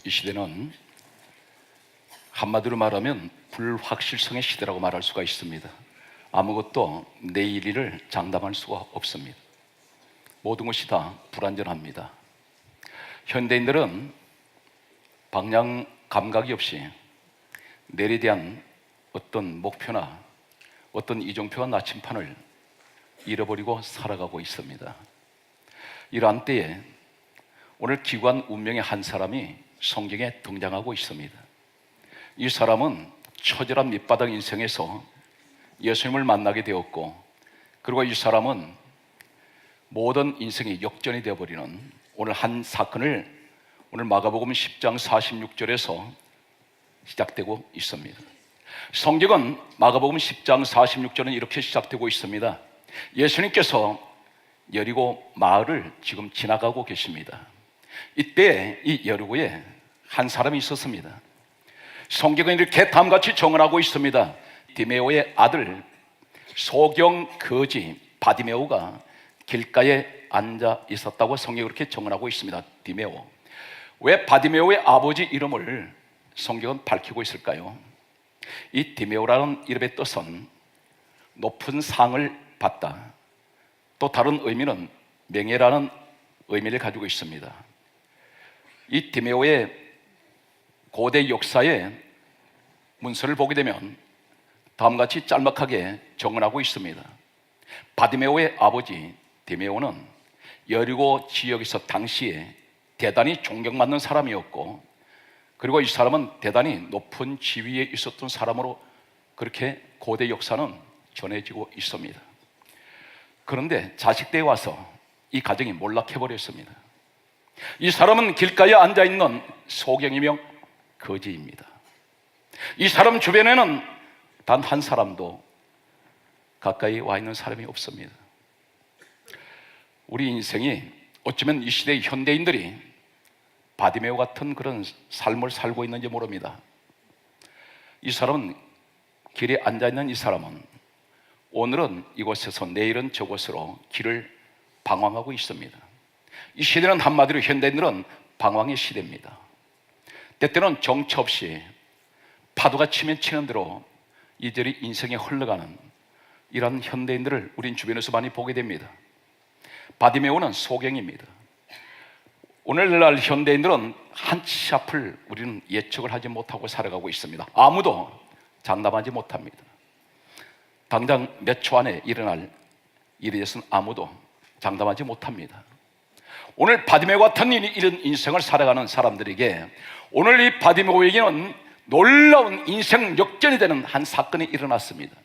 이 시대는 한마디로 말하면 불확실성의 시대라고 말할 수가 있습니다. 아무것도 내일을 장담할 수가 없습니다. 모든 것이 다 불안전합니다. 현대인들은 방향 감각이 없이 내일에 대한 어떤 목표나 어떤 이정표와 나침판을 잃어버리고 살아가고 있습니다. 이러한 때에 오늘 기구한 운명의 한 사람이 성경에 등장하고 있습니다. 이 사람은 처절한 밑바닥 인생에서 예수님을 만나게 되었고, 그리고 이 사람은 모든 인생이 역전이 되어버리는 오늘 한 사건을 오늘 마가복음 10장 46절에서 시작되고 있습니다. 성경은 마가복음 10장 46절은 이렇게 시작되고 있습니다. 예수님께서 여리고 마을을 지금 지나가고 계십니다. 이때 이 여리고에 한 사람이 있었습니다. 성경은 이렇게 다음같이 정언하고 있습니다. 디메오의 아들 소경 거지 바디메오가 길가에 앉아 있었다고 성경이 그렇게 정언하고 있습니다. 디메오. 왜 바디메오의 아버지 이름을 성경은 밝히고 있을까요? 이 디메오라는 이름의 뜻은 높은 상을 받다, 또 다른 의미는 명예라는 의미를 가지고 있습니다. 이 디메오의 고대 역사의 문서를 보게 되면 다음같이 짤막하게 정언하고 있습니다. 바디메오의 아버지 디메오는 여리고 지역에서 당시에 대단히 존경받는 사람이었고, 그리고 이 사람은 대단히 높은 지위에 있었던 사람으로 그렇게 고대 역사는 전해지고 있습니다. 그런데 자식때에 와서 이 가정이 몰락해버렸습니다. 이 사람은 길가에 앉아있는 소경이며 거지입니다. 이 사람 주변에는 단 한 사람도 가까이 와 있는 사람이 없습니다. 우리 인생이 어쩌면 이 시대의 현대인들이 바디메오 같은 그런 삶을 살고 있는지 모릅니다. 이 사람은 길에 앉아있는 이 사람은 오늘은 이곳에서 내일은 저곳으로 길을 방황하고 있습니다. 이 시대는 한마디로 현대인들은 방황의 시대입니다. 때때는 정처 없이 파도가 치면 치는 대로 이들이 인생에 흘러가는 이런 현대인들을 우린 주변에서 많이 보게 됩니다. 바디메오는 소경입니다. 오늘날 현대인들은 한 치 앞을 우리는 예측을 하지 못하고 살아가고 있습니다. 아무도 장담하지 못합니다. 당장 몇 초 안에 일어날 일에 대해서는 아무도 장담하지 못합니다. 오늘 바디메오 같은 이런 인생을 살아가는 사람들에게 오늘 이 바디메오에게는 놀라운 인생 역전이 되는 한 사건이 일어났습니다.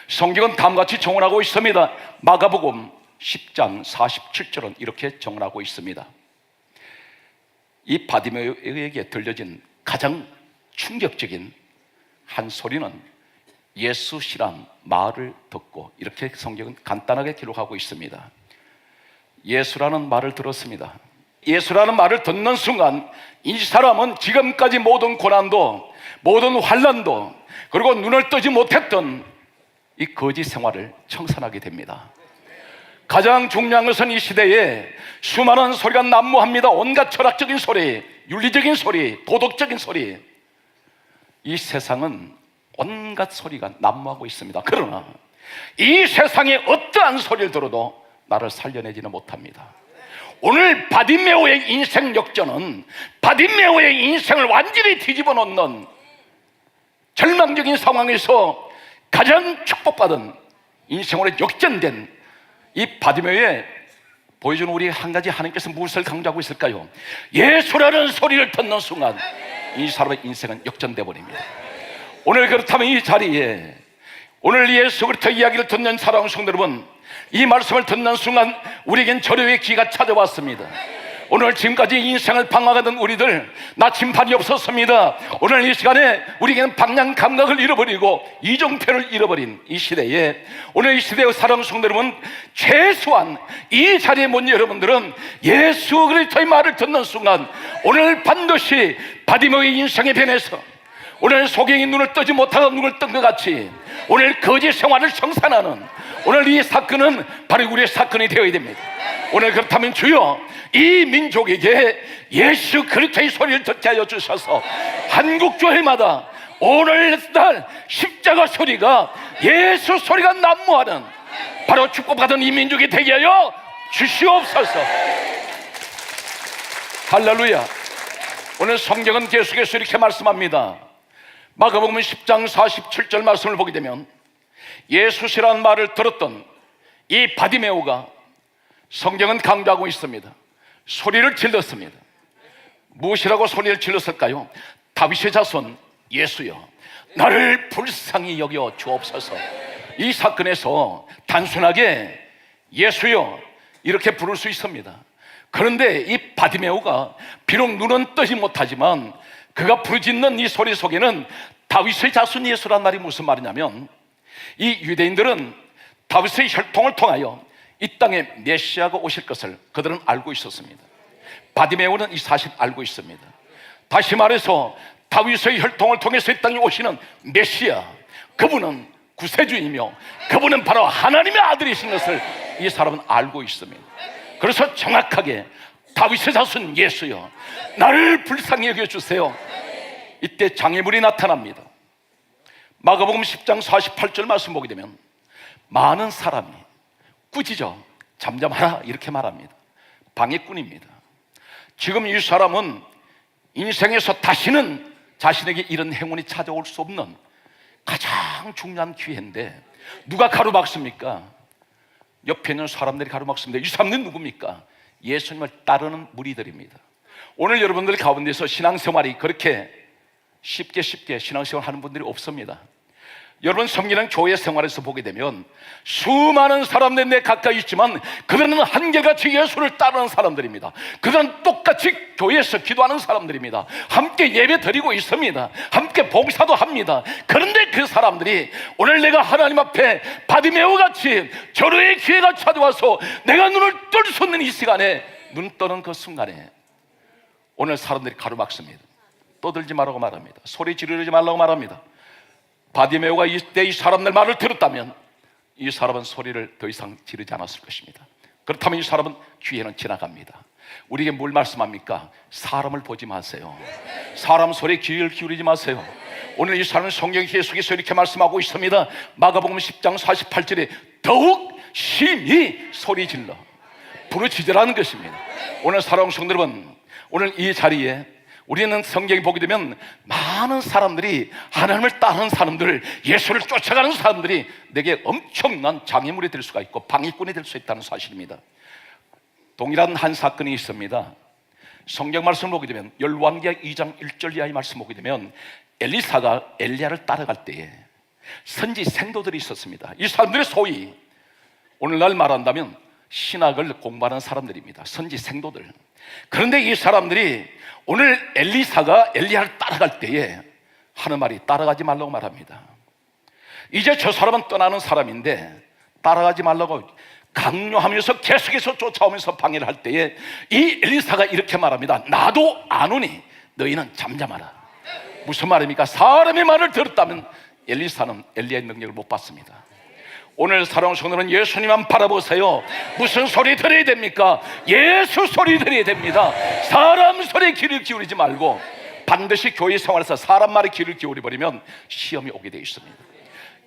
성경은 다음같이 정언하고 있습니다. 마가복음 10장 47절은 이렇게 정언하고 있습니다. 이 바디메오에게 들려진 가장 충격적인 한 소리는 예수시란 말을 듣고, 이렇게 성경은 간단하게 기록하고 있습니다. 예수라는 말을 들었습니다. 예수라는 말을 듣는 순간 이 사람은 지금까지 모든 고난도, 모든 환난도, 그리고 눈을 뜨지 못했던 이 거지 생활을 청산하게 됩니다. 가장 중요한 것은 이 시대에 수많은 소리가 난무합니다. 온갖 철학적인 소리, 윤리적인 소리, 도덕적인 소리. 이 세상은 온갖 소리가 난무하고 있습니다. 그러나 이 세상에 어떠한 소리를 들어도 나를 살려내지는 못합니다. 오늘 바디메오의 인생 역전은 바디메오의 인생을 완전히 뒤집어 놓는 절망적인 상황에서 가장 축복받은 인생으로 역전된 이 바디메오에 보여주는 우리 한 가지 하나님께서 무엇을 강조하고 있을까요? 예수라는 소리를 듣는 순간 이 사람의 인생은 역전되어 버립니다. 오늘 그렇다면 이 자리에 오늘 예수 그리스도 이야기를 듣는 사랑하는 성도 여러분, 이 말씀을 듣는 순간 우리에겐 절호의 기회가 찾아왔습니다. 오늘 지금까지 인생을 방황하던 우리들 나침반이 없었습니다. 오늘 이 시간에 우리에게는 방향 감각을 잃어버리고 이정표를 잃어버린 이 시대에, 오늘 이 시대의 사랑하는 성도 여러분, 최소한 이 자리에 모인 여러분들은 예수 그리스도의 말을 듣는 순간 오늘 반드시 바디메오의 인생에 변해서 오늘 소경이 눈을 뜨지 못하던 눈을 뜬 것 같이 오늘 거짓 생활을 청산하는 오늘 이 사건은 바로 우리의 사건이 되어야 됩니다. 오늘 그렇다면 주여, 이 민족에게 예수 그리스도의 소리를 듣게 하여 주셔서 한국 교회마다 오늘날 십자가 소리가 예수 소리가 난무하는 바로 축복받은 이 민족이 되게 하여 주시옵소서. 할렐루야. 오늘 성경은 계속해서 이렇게 말씀합니다. 마가복음 10장 47절 말씀을 보게 되면 예수시라는 말을 들었던 이 바디메오가 성경은 강조하고 있습니다. 소리를 질렀습니다. 무엇이라고 소리를 질렀을까요? 다윗의 자손 예수여, 나를 불쌍히 여겨 주옵소서. 이 사건에서 단순하게 예수여 이렇게 부를 수 있습니다. 그런데 이 바디메오가 비록 눈은 뜨지 못하지만 그가 부르짖는 이 소리 속에는 다윗의 자손 예수란 말이 무슨 말이냐면, 이 유대인들은 다윗의 혈통을 통하여 이 땅에 메시아가 오실 것을 그들은 알고 있었습니다. 바디메오는 이 사실을 알고 있습니다. 다시 말해서 다윗의 혈통을 통해서 이 땅에 오시는 메시아, 그분은 구세주이며 그분은 바로 하나님의 아들이신 것을 이 사람은 알고 있습니다. 그래서 정확하게 다윗의 자손 예수여, 나를 불쌍히 여겨주세요. 이때 장애물이 나타납니다. 마가복음 10장 48절 말씀 보게 되면 많은 사람이 꾸짖어 잠잠하라 이렇게 말합니다. 방해꾼입니다. 지금 이 사람은 인생에서 다시는 자신에게 이런 행운이 찾아올 수 없는 가장 중요한 기회인데 누가 가로막습니까? 옆에 있는 사람들이 가로막습니다. 이 사람들은 누굽니까? 예수님을 따르는 무리들입니다. 오늘 여러분들 가운데서 신앙생활이 그렇게 쉽게 신앙생활 하는 분들이 없습니다. 여러분 성경이랑 교회 생활에서 보게 되면 수많은 사람들이 내 가까이 있지만 그들은 한결같이 예수를 따르는 사람들입니다. 그들은 똑같이 교회에서 기도하는 사람들입니다. 함께 예배 드리고 있습니다. 함께 봉사도 합니다. 그런데 그 사람들이 오늘 내가 하나님 앞에 바디메오 같이 절호의 기회가 찾아와서 내가 눈을 뜰 수 없는 이 시간에 눈 떠는 그 순간에 오늘 사람들이 가로막습니다. 떠들지 말라고 말합니다. 소리 지르지 말라고 말합니다. 바디메오가 이때 이 사람들 말을 들었다면 이 사람은 소리를 더 이상 지르지 않았을 것입니다. 그렇다면 이 사람은 귀에는 지나갑니다. 우리에게 뭘 말씀합니까? 사람을 보지 마세요. 사람 소리에 귀를 기울이지 마세요. 오늘 이 사람은 성경 계속해서 이렇게 말씀하고 있습니다. 마가복음 10장 48절에 더욱 심히 소리 질러 부르짖으라는 것입니다. 오늘 사랑하는 성도 여러분, 오늘 이 자리에 우리는 성경에 보게 되면 많은 사람들이 하나님을 따르는 사람들, 예수를 쫓아가는 사람들이 내게 엄청난 장애물이 될 수가 있고 방해꾼이 될 수 있다는 사실입니다. 동일한 한 사건이 있습니다. 성경 말씀을 보게 되면 열왕기하 2장 1절 이하의 말씀 보게 되면 엘리사가 엘리야를 따라갈 때에 선지 생도들이 있었습니다. 이 사람들이 소위 오늘날 말한다면 신학을 공부하는 사람들입니다. 선지 생도들. 그런데 이 사람들이 오늘 엘리사가 엘리야를 따라갈 때에 하는 말이 따라가지 말라고 말합니다. 이제 저 사람은 떠나는 사람인데 따라가지 말라고 강요하면서 계속해서 쫓아오면서 방해를 할 때에 이 엘리사가 이렇게 말합니다. 나도 아노니 너희는 잠잠하라. 무슨 말입니까? 사람의 말을 들었다면 엘리사는 엘리야의 능력을 못 받습니다. 오늘 사랑하는 성도는 예수님만 바라보세요. 무슨 소리 들어야 됩니까? 예수 소리 들어야 됩니다. 사람 소리에 귀를 기울이지 말고 반드시 교회 생활에서 사람 말에 귀를 기울여버리면 시험이 오게 되어 있습니다.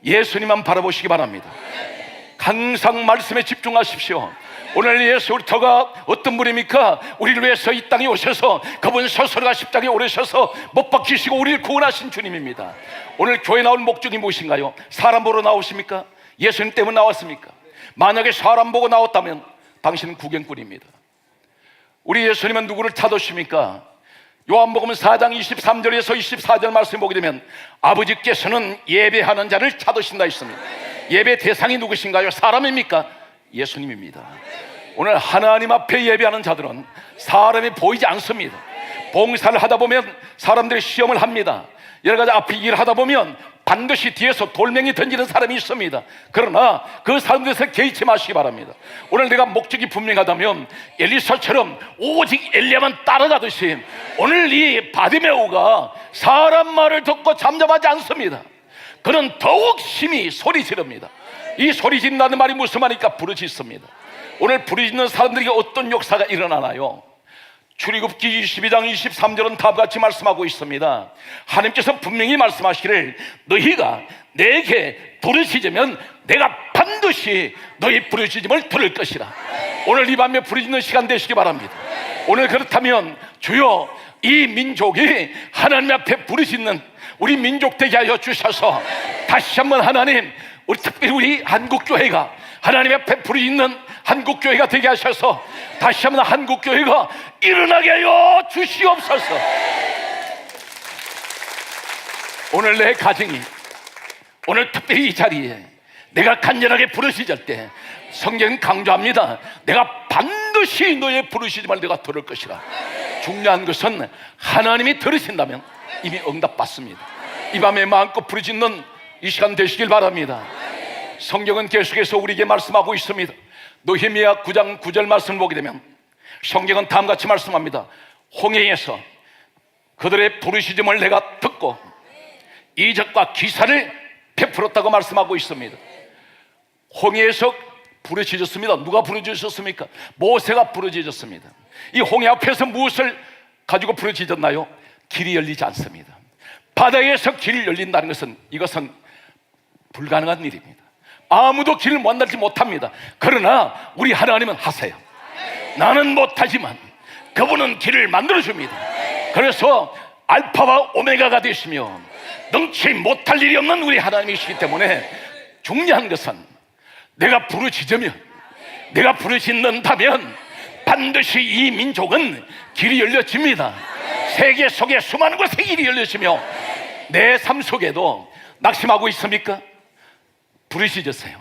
예수님만 바라보시기 바랍니다. 항상 말씀에 집중하십시오. 오늘 예수 그리스도가 어떤 분입니까? 우리를 위해서 이 땅에 오셔서 그분 스스로가 십자가에 오르셔서 못 박히시고 우리를 구원하신 주님입니다. 오늘 교회 나올 목적이 무엇인가요? 사람 보러 나오십니까? 예수님 때문에 나왔습니까? 만약에 사람 보고 나왔다면 당신은 구경꾼입니다. 우리 예수님은 누구를 찾으십니까? 요한복음 4장 23절에서 24절 말씀 보게 되면 아버지께서는 예배하는 자를 찾으신다 했습니다. 예배 대상이 누구신가요? 사람입니까? 예수님입니다. 오늘 하나님 앞에 예배하는 자들은 사람이 보이지 않습니다. 봉사를 하다 보면 사람들이 시험을 합니다. 여러 가지 앞에 일을 하다 보면 반드시 뒤에서 돌멩이 던지는 사람이 있습니다. 그러나 그 사람들에서 개의치 마시기 바랍니다. 오늘 내가 목적이 분명하다면 엘리사처럼 오직 엘리야만 따라가듯이 오늘 이 바디메오가 사람 말을 듣고 잠잠하지 않습니다. 그는 더욱 심히 소리 지릅니다. 이 소리 지른다는 말이 무슨 말이니까 부르짖습니다. 오늘 부르짖는 사람들에게 어떤 역사가 일어나나요? 출애굽기 22장 23절은 다음과 같이 말씀하고 있습니다. 하나님께서 분명히 말씀하시기를 너희가 내게 부르짖으면 내가 반드시 너희 부르짖음을 들을 것이라. 오늘 이 밤에 부르짖는 시간 되시기 바랍니다. 오늘 그렇다면 주여 이 민족이 하나님 앞에 부르짖는 우리 민족 되게 하여 주셔서 다시 한번 하나님, 우리 특별히 우리 한국교회가 하나님 앞에 부르짖는 한국교회가 되게 하셔서 다시 한번 한국교회가 일어나게 하여 주시옵소서. 오늘 내 가정이, 오늘 특별히 이 자리에 내가 간절하게 부르짖을 때 성경은 강조합니다. 내가 반드시 너의 부르짖음을 내가 들을 것이라. 중요한 것은 하나님이 들으신다면 이미 응답받습니다. 이 밤에 마음껏 부르짖는 이 시간 되시길 바랍니다. 성경은 계속해서 우리에게 말씀하고 있습니다. 느헤미야 9장 9절 말씀을 보게 되면 성경은 다음같이 말씀합니다. 홍해에서 그들의 부르짖음을 내가 듣고 이적과 기사를 베풀었다고 말씀하고 있습니다. 홍해에서 부르짖었습니다. 누가 부르짖었습니까? 모세가 부르짖었습니다. 이 홍해 앞에서 무엇을 가지고 부르짖었나요? 길이 열리지 않습니다. 바다에서 길이 열린다는 것은 이것은 불가능한 일입니다. 아무도 길을 만들지 못합니다. 그러나 우리 하나님은 하세요. 나는 못하지만 그분은 길을 만들어줍니다. 그래서 알파와 오메가가 되시며 능치 못할 일이 없는 우리 하나님이시기 때문에 중요한 것은 내가 부르짖으면, 내가 부르짖는다면 반드시 이 민족은 길이 열려집니다. 세계 속에 수많은 곳에 길이 열려지며 내 삶 속에도 낙심하고 있습니까? 부르짖으세요.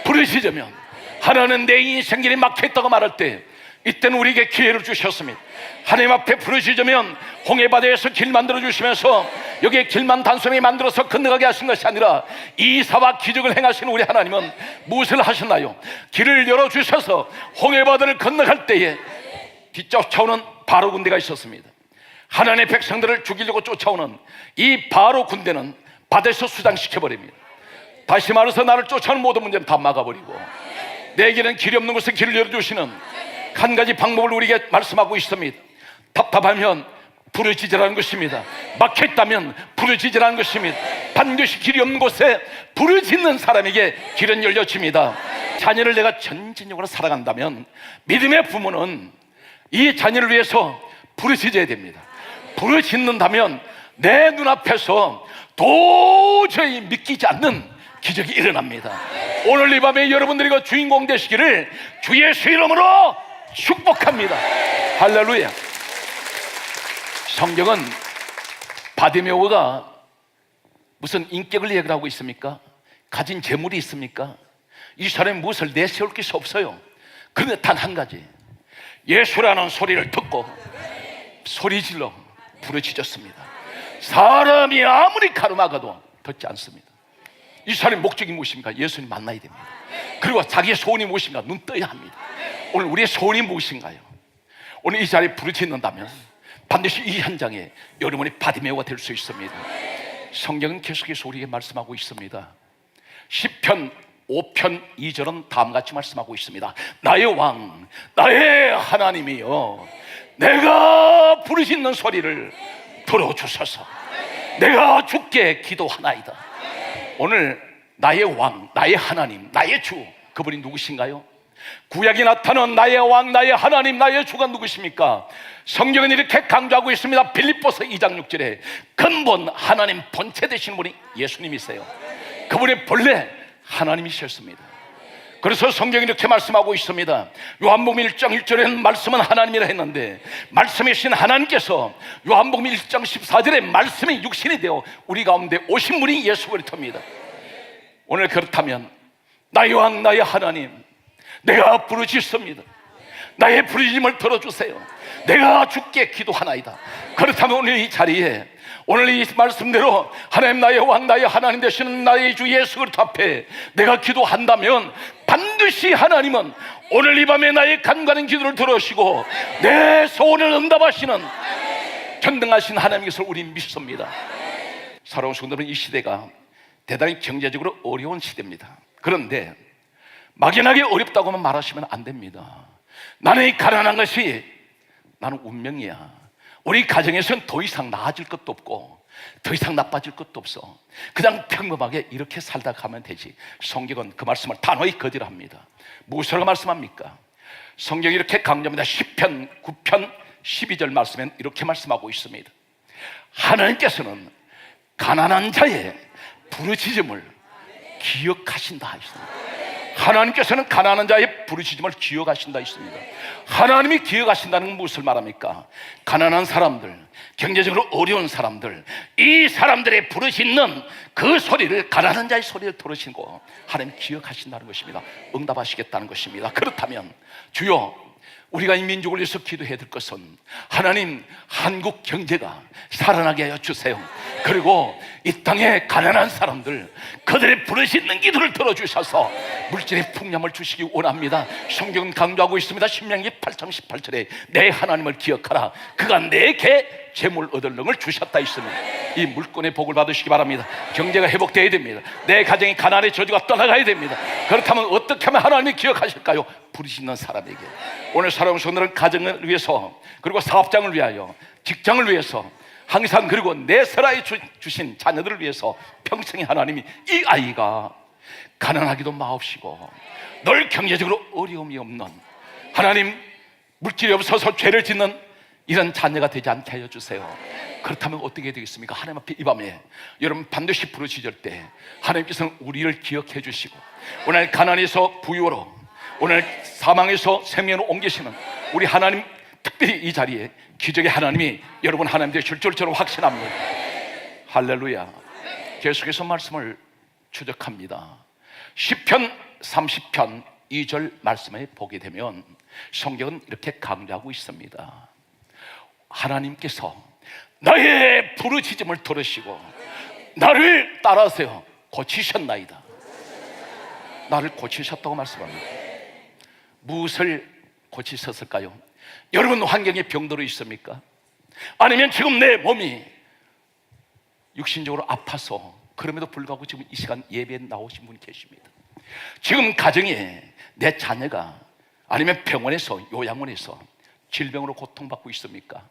부르짖으면 하나는 내 인생길이 막혀있다고 말할 때 이때는 우리에게 기회를 주셨습니다. 하나님 앞에 부르짖으면 홍해바다에서 길 만들어 주시면서 여기에 길만 단순히 만들어서 건너가게 하신 것이 아니라 이사와 기적을 행하시는 우리 하나님은 무엇을 하셨나요? 길을 열어주셔서 홍해바다를 건너갈 때에 뒤쫓아오는 바로 군대가 있었습니다. 하나님의 백성들을 죽이려고 쫓아오는 이 바로 군대는 바다에서 수장시켜버립니다. 다시 말해서 나를 쫓아오는 모든 문제는 다 막아버리고 내게는 길이 없는 곳에 길을 열어주시는 한 가지 방법을 우리에게 말씀하고 있습니다. 답답하면 부르짖으라는 것입니다. 막혀있다면 부르짖으라는 것입니다. 반드시 길이 없는 곳에 부르짖는 사람에게 길은 열려집니다. 자녀를 내가 전진적으로 사랑한다면 믿음의 부모는 이 자녀를 위해서 부르짖어야 됩니다. 부르짖는다면 내 눈앞에서 도저히 믿기지 않는 기적이 일어납니다. 오늘 이 밤에 여러분들이 그 주인공 되시기를 주 예수 이름으로 축복합니다. 할렐루야. 성경은 바디메오가 무슨 인격을 얘기하고 있습니까? 가진 재물이 있습니까? 이 사람이 무엇을 내세울 것이 없어요. 그런데 단 한 가지, 예수라는 소리를 듣고 소리질러 부르짖었습니다. 사람이 아무리 가르마가도 듣지 않습니다. 이 사람의 목적이 무엇입니까? 예수님 만나야 됩니다. 그리고 자기의 소원이 무엇인가? 눈 떠야 합니다. 오늘 우리의 소원이 무엇인가요? 오늘 이 자리에 부르짖는다면 반드시 이 현장에 여러분이 바디메오가 될 수 있습니다. 성경은 계속해서 우리에게 말씀하고 있습니다. 시편 5편 2절은 다음같이 말씀하고 있습니다. 나의 왕, 나의 하나님이여, 내가 부르짖는 소리를 들어주소서. 내가 주께 기도하나이다. 오늘 나의 왕, 나의 하나님, 나의 주, 그분이 누구신가요? 구약에 나타난 나의 왕, 나의 하나님, 나의 주가 누구십니까? 성경은 이렇게 강조하고 있습니다. 빌립보서 2장 6절에 근본 하나님 본체 되신 분이 예수님이세요. 그분이 본래 하나님이셨습니다. 그래서 성경이 이렇게 말씀하고 있습니다. 요한복음 1장 1절에는 말씀은 하나님이라 했는데 말씀이신 하나님께서 요한복음 1장 14절에 말씀이 육신이 되어 우리 가운데 오신 분이 예수 그리스도입니다. 오늘 그렇다면 나의 왕, 나의 하나님, 내가 부르짖습니다. 나의 부르짖음을 들어주세요. 내가 주께 기도하나이다. 그렇다면 오늘 이 자리에 오늘 이 말씀대로 하나님 나의 왕, 나의 하나님 되시는 나의 주 예수 그리스도 앞에 내가 기도한다면 반드시 하나님은 오늘 이 밤에 나의 간과한 기도를 들으시고 내 소원을 응답하시는 전능하신 하나님께서 우리 믿습니다. 사랑하는 성도들은 이 시대가 대단히 경제적으로 어려운 시대입니다. 그런데 막연하게 어렵다고만 말하시면 안 됩니다. 나는 이 가난한 것이 나는 운명이야. 우리 가정에서는 더 이상 나아질 것도 없고 더 이상 나빠질 것도 없어. 그냥 평범하게 이렇게 살다 가면 되지. 성경은 그 말씀을 단호히 거절합니다. 무엇이라고 말씀합니까? 성경이 이렇게 강조합니다. 10편 9편 12절 말씀엔 이렇게 말씀하고 있습니다. 하나님께서는 가난한 자의 부르짖음을 기억하신다 하셨습니다. 하나님께서는 가난한 자의 부르짖음을 기억하신다 했습니다. 하나님이 기억하신다는 건 무엇을 말합니까? 가난한 사람들, 경제적으로 어려운 사람들, 이 사람들의 부르짖는 그 소리를, 가난한 자의 소리를 들으시고 하나님 기억하신다는 것입니다. 응답하시겠다는 것입니다. 그렇다면 주여, 우리가 이 민족을 위해서 기도해야 될 것은 하나님, 한국 경제가 살아나게 하여 주세요. 그리고 이 땅에 가난한 사람들, 그들의 부르짖는 기도를 들어주셔서 물질의 풍년을 주시기 원합니다. 성경은 강조하고 있습니다. 신명기 8장 18절에 내 하나님을 기억하라. 그가 내게 재물 얻을 능을 주셨다 있습니다. 이 물권의 복을 받으시기 바랍니다. 경제가 회복되어야 됩니다. 내 가정이 가난의 저주가 떠나가야 됩니다. 그렇다면 어떻게 하면 하나님이 기억하실까요? 부르짖는 사람에게. 오늘 사랑하는 성도들은 가정을 위해서, 그리고 사업장을 위하여, 직장을 위해서, 항상, 그리고 내 사라에 주신 자녀들을 위해서 평생에 하나님이 이 아이가 가난하기도 마옵시고 늘 경제적으로 어려움이 없는, 하나님 물질이 없어서 죄를 짓는 이런 자녀가 되지 않게 하여 주세요. 그렇다면 어떻게 되겠습니까? 하나님 앞에 이 밤에 여러분 반드시 부르짖을 때 하나님께서는 우리를 기억해 주시고, 오늘 가난에서 부유로, 오늘 사망에서 생명으로 옮기시는 우리 하나님, 특별히 이 자리에 기적의 하나님이 여러분 하나님 되실 줄 저는 확신합니다. 할렐루야. 계속해서 말씀을 추적합니다. 시편 30편 2절 말씀에 보게 되면 성경은 이렇게 강조하고 있습니다. 하나님께서 나의 부르짖음을 들으시고 나를 따라하세요. 고치셨나이다. 나를 고치셨다고 말씀합니다. 무엇을 고치셨을까요? 여러분 환경에 병들어 있습니까? 아니면 지금 내 몸이 육신적으로 아파서 그럼에도 불구하고 지금 이 시간 예배에 나오신 분이 계십니다. 지금 가정에 내 자녀가, 아니면 병원에서, 요양원에서 질병으로 고통받고 있습니까?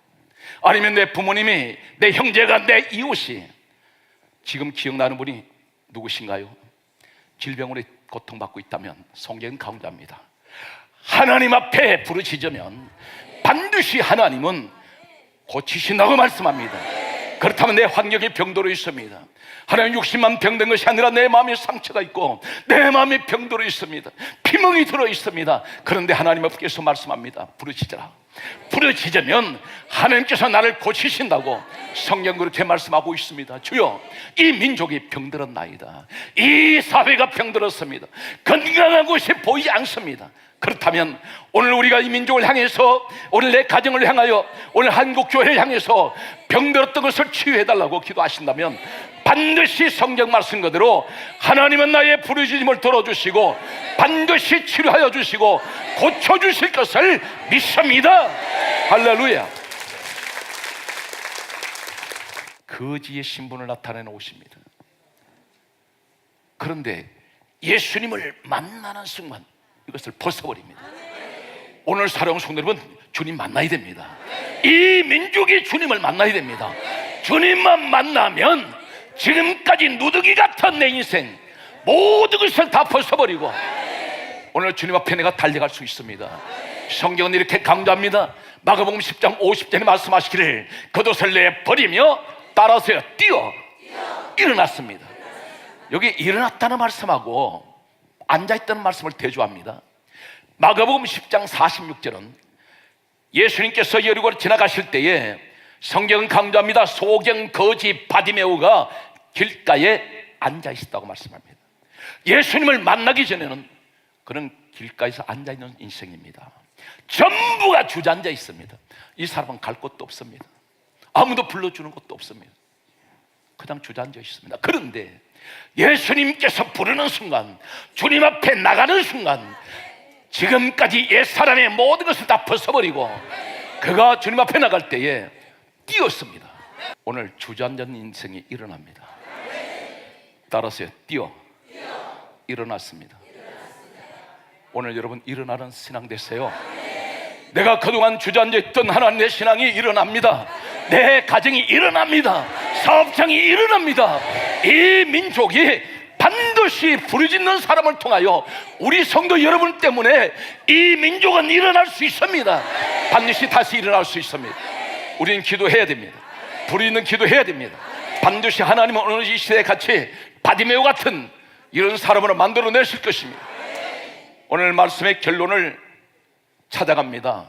아니면 내 부모님이, 내 형제가, 내 이웃이 지금 기억나는 분이 누구신가요? 질병으로 고통받고 있다면 성경은 강조합니다. 하나님 앞에 부르짖으면 반드시 하나님은 고치신다고 말씀합니다. 그렇다면 내 환경이 병들어 있습니다. 하나님, 육신만 병든 것이 아니라 내 마음에 상처가 있고 내 마음에 병들어 있습니다. 피멍이 들어 있습니다. 그런데 하나님 앞에서 말씀합니다. 부르짖으라. 부르짖으면 하나님께서 나를 고치신다고 성경 그렇게 말씀하고 있습니다. 주여, 이 민족이 병들었나이다. 이 사회가 병들었습니다. 건강한 곳이 보이지 않습니다. 그렇다면 오늘 우리가 이 민족을 향해서, 오늘 내 가정을 향하여, 오늘 한국교회를 향해서 병들었던 것을 치유해달라고 기도하신다면 반드시 성경 말씀 그대로 하나님은 나의 부르짖음을 들어주시고 반드시 치료하여 주시고 고쳐주실 것을 믿습니다. 할렐루야. 거지의 신분을 나타내 놓으십니다. 그런데 예수님을 만나는 순간 이것을 벗어버립니다. 오늘 사랑하는 성도 여러분, 주님 만나야 됩니다. 이 민족이 주님을 만나야 됩니다. 주님만 만나면 지금까지 누더기 같은 내 인생 모든 것을 다 벗어버리고 오늘 주님 앞에 내가 달려갈 수 있습니다. 성경은 이렇게 강조합니다. 마가복음 10장 50절에 말씀하시기를 겉옷을 내버리며 따라서요 뛰어 일어났습니다. 여기 일어났다는 말씀하고 앉아있다는 말씀을 대조합니다. 마가복음 10장 46절은 예수님께서 여리고를 지나가실 때에 성경은 강조합니다. 소경 거지 바디메오가 길가에 앉아있었다고 말씀합니다. 예수님을 만나기 전에는 그는 길가에서 앉아있는 인생입니다. 전부가 주저앉아 있습니다. 이 사람은 갈 곳도 없습니다. 아무도 불러주는 것도 없습니다. 그냥 주저앉아 있습니다. 그런데 예수님께서 부르는 순간, 주님 앞에 나가는 순간 지금까지 옛사람의 모든 것을 다 벗어버리고 그가 주님 앞에 나갈 때에 뛰었습니다. 오늘 주저앉은 인생이 일어납니다. 따라서요. 뛰어 일어났습니다. 오늘 여러분 일어나는 신앙 되세요. 내가 그동안 주저앉아 있던 하나님의 신앙이 일어납니다. 내 가정이 일어납니다. 사업장이 일어납니다. 이 민족이 반드시 부르짖는 사람을 통하여 우리 성도 여러분 때문에 이 민족은 일어날 수 있습니다. 반드시 다시 일어날 수 있습니다. 우리는 기도해야 됩니다. 부르짖는 기도해야 됩니다. 반드시 하나님은 오늘 이 시대에 같이 바디메오 같은 이런 사람으로 만들어내실 것입니다. 오늘 말씀의 결론을 찾아갑니다.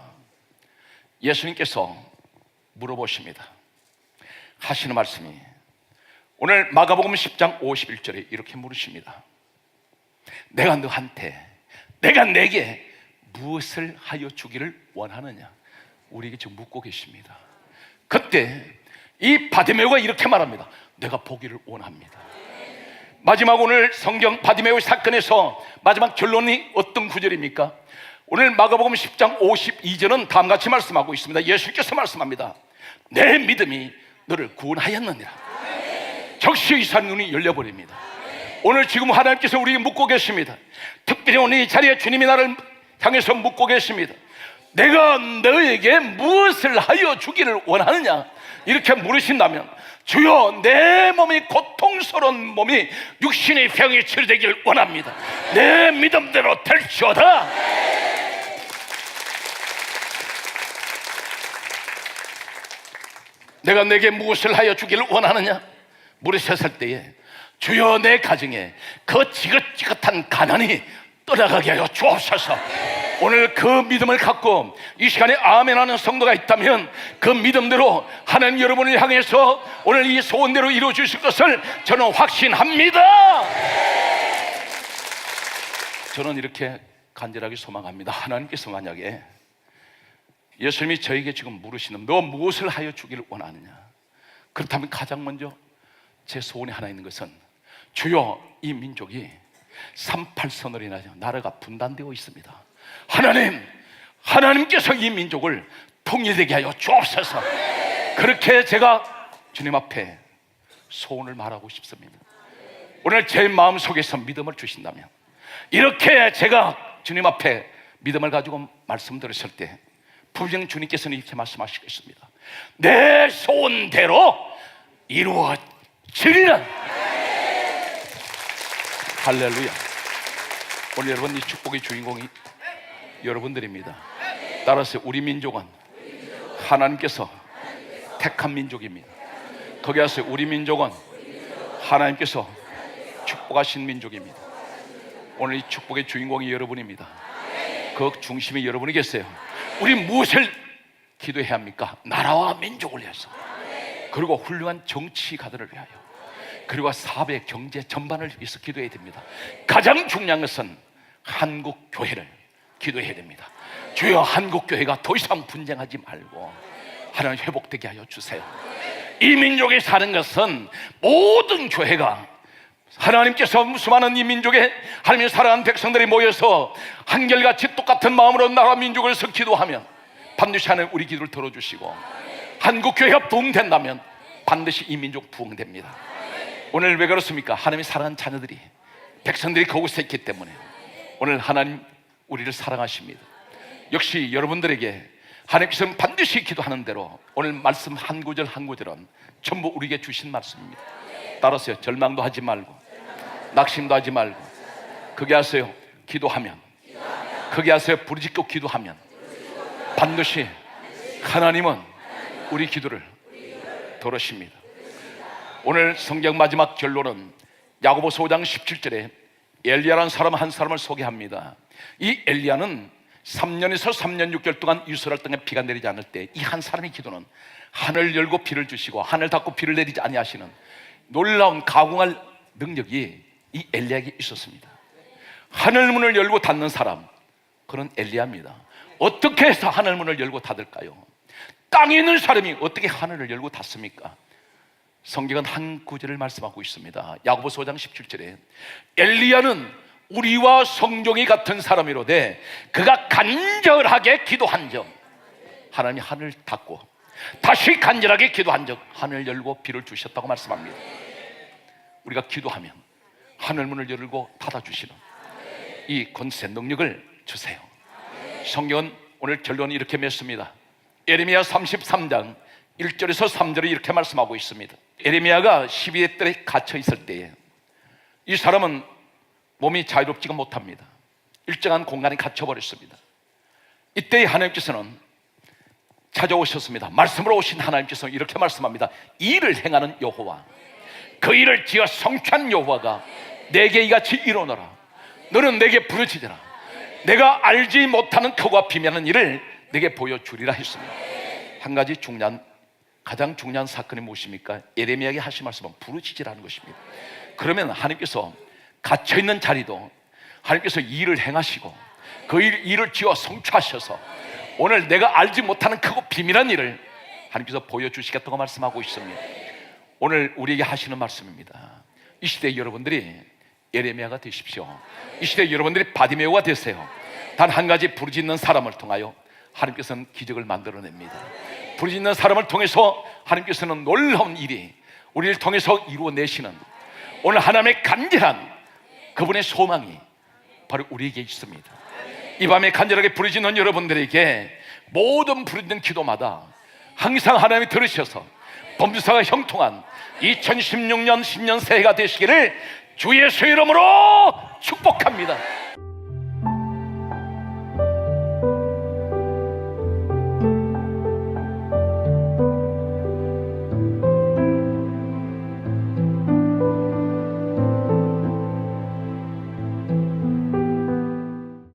예수님께서 물어보십니다. 하시는 말씀이 오늘 마가복음 10장 51절에 이렇게 물으십니다. 내가 너한테, 내가 내게 무엇을 하여 주기를 원하느냐? 우리에게 지금 묻고 계십니다. 그때 이 바디메오가 이렇게 말합니다. 내가 보기를 원합니다. 마지막 오늘 성경 바디메오 사건에서 마지막 결론이 어떤 구절입니까? 오늘 마가복음 10장 52절은 다음같이 말씀하고 있습니다. 예수께서 말씀합니다. 내 믿음이 너를 구원하였느니라. 즉시 이 사람 눈이 열려버립니다. 오늘 지금 하나님께서 우리에게 묻고 계십니다. 특별히 오늘 이 자리에 주님이 나를 향해서 묻고 계십니다. 내가 너에게 무엇을 하여 주기를 원하느냐? 이렇게 물으신다면 주여, 내 몸이 고통스러운 몸이 육신의 병이 치료되기를 원합니다. 내 믿음대로 될지어다. 내가 내게 무엇을 하여 주기를 원하느냐? 물으셨을 때에 주여, 내 가정에 그 지긋지긋한 가난이 떠나가게 하여 주옵소서. 오늘 그 믿음을 갖고 이 시간에 아멘 하는 성도가 있다면 그 믿음대로 하나님 여러분을 향해서 오늘 이 소원대로 이루어 주실 것을 저는 확신합니다. 저는 이렇게 간절하게 소망합니다. 하나님께서 만약에 예수님이 저에게 지금 물으시는 너 무엇을 하여 주기를 원하느냐? 그렇다면 가장 먼저 제 소원이 하나 있는 것은 주여, 이 민족이 38선으로 인하여 나라가 분단되어 있습니다. 하나님께서 이 민족을 통일되게 하여 주옵소서. 그렇게 제가 주님 앞에 소원을 말하고 싶습니다. 오늘 제 마음속에서 믿음을 주신다면 이렇게 제가 주님 앞에 믿음을 가지고 말씀 들으실 때 분명 주님께서는 이렇게 말씀하시겠습니다. 내 소원대로 이루어지리라. 할렐루야. 오늘 여러분, 이 축복의 주인공이 여러분들입니다. 따라서 우리 민족은 하나님께서 택한 민족입니다. 거기 와서 우리 민족은 하나님께서 축복하신 민족입니다. 오늘 이 축복의 주인공이 여러분입니다. 그 중심에 여러분이 계세요. 우리 무엇을 기도해야 합니까? 나라와 민족을 위해서, 그리고 훌륭한 정치가들을 위하여, 그리고 사회 경제 전반을 위해서 기도해야 됩니다. 가장 중요한 것은 한국 교회를 기도해야 됩니다. 주여, 한국 교회가 더 이상 분쟁하지 말고 하나님 회복되게 하여 주세요. 이 민족에 사는 것은 모든 교회가 하나님께서 수많은 이 민족에 하나님의 사랑하는 백성들이 모여서 한결같이 똑같은 마음으로 나라 민족을 위해서 기도하면 반드시 하나님 우리 기도를 들어주시고, 한국교회가 부흥된다면 반드시 이 민족 부흥됩니다. 오늘 왜 그렇습니까? 하나님의 사랑하는 자녀들이, 백성들이 그곳에 있기 때문에 오늘 하나님 우리를 사랑하십니다. 역시 여러분들에게 하나님께서는 반드시 기도하는 대로 오늘 말씀 한 구절 한 구절은 전부 우리에게 주신 말씀입니다. 따라서요, 절망도 하지 말고 낙심도 하지 말고 그게 하세요. 기도하면, 그게 하세요. 부르짖고 기도하면 반드시 하나님은 우리 기도를 들으십니다. 오늘 성경 마지막 결론은 야고보서 5장 17절에 엘리야라는 사람 한 사람을 소개합니다. 이 엘리야는 3년에서 3년 6개월 동안 유스라엘 땅에 비가 내리지 않을 때 이 한 사람의 기도는 하늘 열고 비를 주시고 하늘 닫고 비를 내리지 아니하시는 놀라운 가공할 능력이 이 엘리야에게 있었습니다. 하늘문을 열고 닫는 사람, 그런 엘리야입니다. 어떻게 해서 하늘문을 열고 닫을까요? 땅에 있는 사람이 어떻게 하늘을 열고 닫습니까? 성경은 한 구절을 말씀하고 있습니다. 야고보서 5장 17절에 엘리야는 우리와 성종이 같은 사람이로되 그가 간절하게 기도한 적 하나님이 하늘을 닫고 다시 간절하게 기도한 적 하늘 열고 비를 주셨다고 말씀합니다. 우리가 기도하면 하늘문을 열고 닫아주시는 이 권세 능력을 주세요. 성경은 오늘 결론이 이렇게 맺습니다. 예레미야 33장 1절에서 3절에 이렇게 말씀하고 있습니다. 예레미야가 12대 뜰에 갇혀 있을 때에 이 사람은 몸이 자유롭지가 못합니다. 일정한 공간에 갇혀버렸습니다. 이때 하나님께서는 찾아오셨습니다. 말씀으로 오신 하나님께서 이렇게 말씀합니다. 일을 행하는 여호와, 그 일을 지어 성취한 여호와가 내게 이같이 이루노라. 너는 내게 부르짖으라. 내가 알지 못하는 크고 비밀한 일을 내게 보여주리라 했습니다. 한 가지 가장 중요한 사건이 무엇입니까? 예레미야에게 하신 말씀은 부르짖으라는 것입니다. 그러면 하나님께서 갇혀있는 자리도 하나님께서 일을 행하시고 그 일을 지어 성취하셔서 오늘 내가 알지 못하는 크고 비밀한 일을 하나님께서 보여주시겠다고 말씀하고 있습니다. 오늘 우리에게 하시는 말씀입니다. 이 시대 여러분들이 예레미야가 되십시오. 이 시대 여러분들이 바디메오가 되세요. 단 한 가지 부르짖는 사람을 통하여 하나님께서는 기적을 만들어냅니다. 부르짖는 사람을 통해서 하나님께서는 놀라운 일이 우리를 통해서 이루어내시는 오늘 하나님의 간절한 그분의 소망이 바로 우리에게 있습니다. 이 밤에 간절하게 부르짖는 여러분들에게 모든 부르짖는 기도마다 항상 하나님이 들으셔서 범주사가 형통한 2016년 신년 새해가 되시기를 주 예수의 이름으로 축복합니다.